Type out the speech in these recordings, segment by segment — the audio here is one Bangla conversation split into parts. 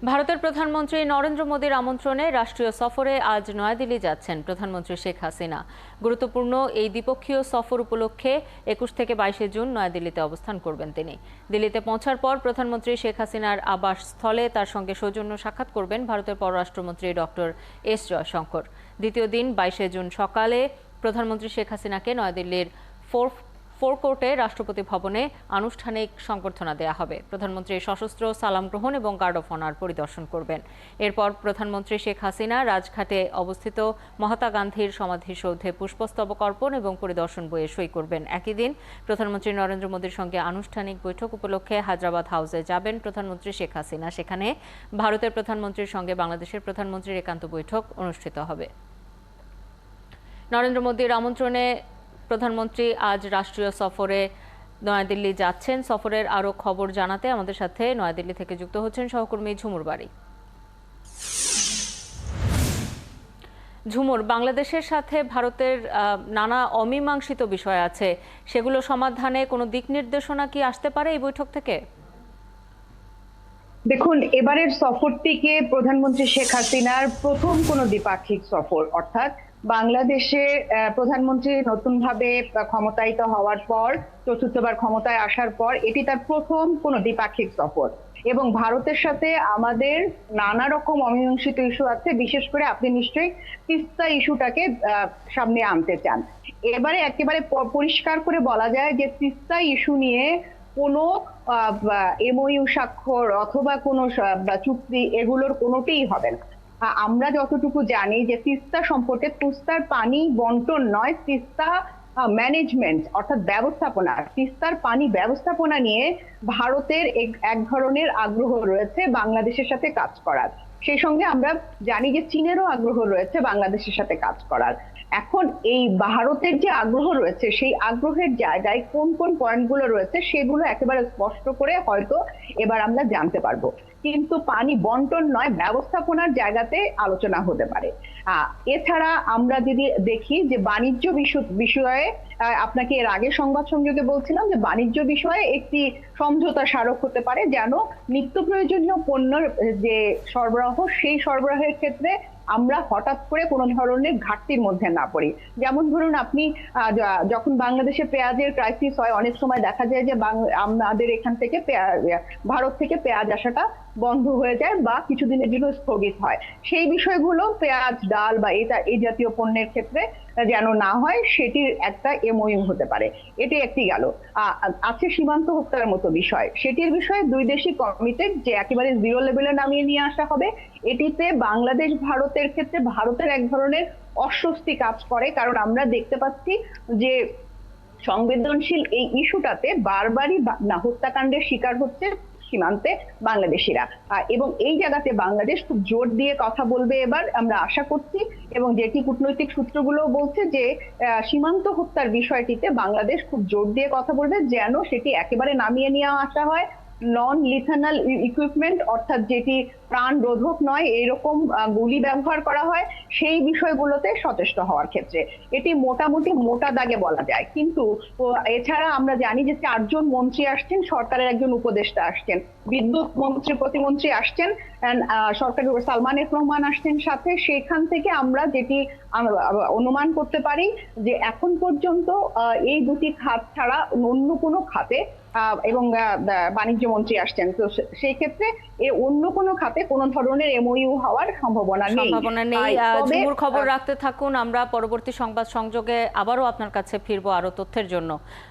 ভারতের প্রধানমন্ত্রী নরেন্দ্র মোদীর আমন্ত্রণে রাষ্ট্রীয় সফরে আজ নয়াদিল্লি যাচ্ছেন প্রধানমন্ত্রী শেখ হাসিনা। গুরুত্বপূর্ণ এই দ্বিপক্ষীয় সফর উপলক্ষে ২১ থেকে ২২ জুন নয়াদিল্লিতে অবস্থান করবেন তিনি। দিল্লিতে পৌঁছার পর প্রধানমন্ত্রী শেখ হাসিনার আবাসস্থলে তার সঙ্গে সৌজন্য সাক্ষাৎ করবেন ভারতের পররাষ্ট্রমন্ত্রী ডক্টর এস জয়শঙ্কর। দ্বিতীয় দিন ২২ জুন সকালে প্রধানমন্ত্রী শেখ হাসিনাকে নয়াদিল্লির ফোরকোর্টে রাষ্ট্রপতি ভবনে আনুষ্ঠানিক সংবর্ধনা দেয়া হবে। প্রধানমন্ত্রী সশস্ত্র সালাম গ্রহণ এবং গার্ড অফ অনার পরিদর্শন করবেন। এরপর প্রধানমন্ত্রী শেখ হাসিনা রাজঘাটে অবস্থিত মহাত্মা গান্ধীর সমাধিসৌধে পুষ্পস্তবক অর্পণ এবং পরিদর্শন বইয়ে সই করবেন। একই দিন প্রধানমন্ত্রী নরেন্দ্র মোদীর সঙ্গে আনুষ্ঠানিক বৈঠক উপলক্ষে হায়দ্রাবাদ হাউসে যাবেন প্রধানমন্ত্রী শেখ হাসিনা। সেখানে ভারতের প্রধানমন্ত্রীর সঙ্গে বাংলাদেশের প্রধানমন্ত্রীর একান্ত বৈঠক অনুষ্ঠিত হবে। নরেন্দ্র মোদীর আমন্ত্রণে প্রধানমন্ত্রী আজ রাষ্ট্রীয় সফরে নয়াদিল্লি যাচ্ছেন। সফরের আরও খবর জানাতে আমাদের সাথে নয়াদিল্লি থেকে যুক্ত হচ্ছেন সহকর্মী ঝুমুর বাড়ি। ঝুমুর, বাংলাদেশের সাথে ভারতের নানা অমীমাংসিত বিষয় আছে, সেগুলো সমাধানে কোনো দিক নির্দেশনা কি আসতে পারে এই বৈঠক থেকে? দেখুন, এবারের সফরটিকে প্রধানমন্ত্রী শেখ হাসিনার প্রথম কোনো দ্বিপাক্ষিক সফর, অর্থাৎ বাংলাদেশে প্রধানমন্ত্রী নতুনভাবে ক্ষমতায়িত হওয়ার পর, চতুর্থবার ক্ষমতায় আসার পর এটি তার প্রথম কোনো দ্বিপাক্ষিক সফর। এবং ভারতের সাথে আমাদের নানা রকম অমীমাংসিত ইস্যু আছে, বিশেষ করে আপনি নিশ্চয়ই তিস্তা ইস্যুটাকে সামনে আনতে চান। এবারে একেবারে পরিষ্কার করে বলা যায় যে তিস্তা ইস্যু নিয়ে কোনো এমওইউ স্বাক্ষর অথবা কোনো চুক্তি এগুলোর কোনোটিই হবে না। আমরা যতটুকু জানি যে তিস্তা সম্পর্কে তিস্তার পানি বন্টন নয়, তিস্তা ম্যানেজমেন্ট অর্থাৎ ব্যবস্থাপনা, তিস্তার পানি ব্যবস্থাপনা নিয়ে ভারতের এক ধরনের আগ্রহ রয়েছে বাংলাদেশের সাথে কাজ করার। সেই সঙ্গে আমরা জানি যে চীনেরও আগ্রহ রয়েছে বাংলাদেশের সাথে কাজ করার। এখন এই ভারতের যে আগ্রহ রয়েছে সেই আগ্রহের জায়গায় কোন কোন পয়েন্টগুলো রয়েছে সেগুলো একেবারে স্পষ্ট করে হয়তো এবার আমরা জানতে পারবো, কিন্তু পানি বন্টন নয়, ব্যবস্থাপনার জায়গাতে আলোচনা হতে পারে। এছাড়া আমরা যদি দেখি যে বাণিজ্য বিষয়ে আপনাকে এর আগে সংবাদ সংযোগে বলছিলাম যে বাণিজ্য বিষয়ে একটি সমঝোতা স্মারক হতে পারে, যেন নিত্য প্রয়োজনীয় পণ্যের যে সরবরাহ সেই সরবরাহের ক্ষেত্রে আমরা হঠাৎ করে কোনো ধরনের ঘাটতির মধ্যে না পড়ি। যেমন ধরুন, আপনি যখন বাংলাদেশে পেঁয়াজের ক্রাইসিস হয়, অনেক সময় দেখা যায় যে আমাদের এখান থেকে ভারত থেকে পেঁয়াজ আসাটা বন্ধ হয়ে যায় বা কিছুদিনের জন্য স্থগিত হয়। সেই বিষয়গুলো পেঁয়াজ, ডাল বা এই জাতীয় পণ্যের ক্ষেত্রে যেন না হয়, সেটির একটা এমওইউ হতে পারে। এটি একটি গেল। আছে সীমান্ত হত্যার মতো বিষয়, সেটির বিষয়ে দুই দেশই কমিটেড যে একেবারে জিরো লেভেলে নামিয়ে নিয়ে আসা হবে। এটিতে বাংলাদেশ ভারতের ক্ষেত্রে ভারতের এক ধরনের অস্বস্তি কাজ করে, কারণ আমরা দেখতে পাচ্ছি যে সংবেদনশীল এই ইস্যুটাতে বারবারই হত্যাকাণ্ডের শিকার হচ্ছে সীমান্তে বাংলাদেশিরা, এবং এই জায়গাতে বাংলাদেশ খুব জোর দিয়ে কথা বলবে এবার আমরা আশা করছি। এবং যেটি কূটনৈতিক সূত্রগুলো বলছে যে সীমান্ত হত্যার বিষয়টিতে বাংলাদেশ খুব জোর দিয়ে কথা বলবে, যেন সেটি একেবারে নামিয়ে নিয়ে আসা হয়। নন লিথানাল ইকুইপমেন্ট, অর্থাৎ যেটি প্রাণ রোধক নয় এরকম গুলি ব্যবহার করা হয়, সেই বিষয়গুলোতে সচেষ্ট হওয়ার ক্ষেত্রে এটি মোটামুটি মোটা দাগে বলা যায়। কিন্তু এছাড়া আমরা জানি যে 4 জন মন্ত্রী আসছেন, সরকারের একজন উপদেষ্টা আসছেন, বিদ্যুৎ মন্ত্রী প্রতিমন্ত্রী আসছেন, সরকারের সালমান এফ রহমান আসছেন সাথে। সেখান থেকে আমরা যেটি অনুমান করতে পারি যে এখন পর্যন্ত এই দুটি খাত ছাড়া অন্য কোনো খাতে, এবং বাণিজ্য মন্ত্রী আসছেন, তো সেই ক্ষেত্রে অন্য কোনো খাতে কোনো ধরনের এমওইউ হওয়ার সম্ভাবনা নেই। ঝুমুর, খবর রাখতে থাকুন। আমরা পরবর্তী সংবাদ সংযোগে আবারও আপনার কাছে ফিরবো আরো তথ্যের জন্য।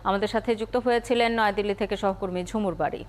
আমাদের সাথে যুক্ত হয়েছিলেন নয়াদিল্লি থেকে সহকর্মী ঝুমুর বাড়ি।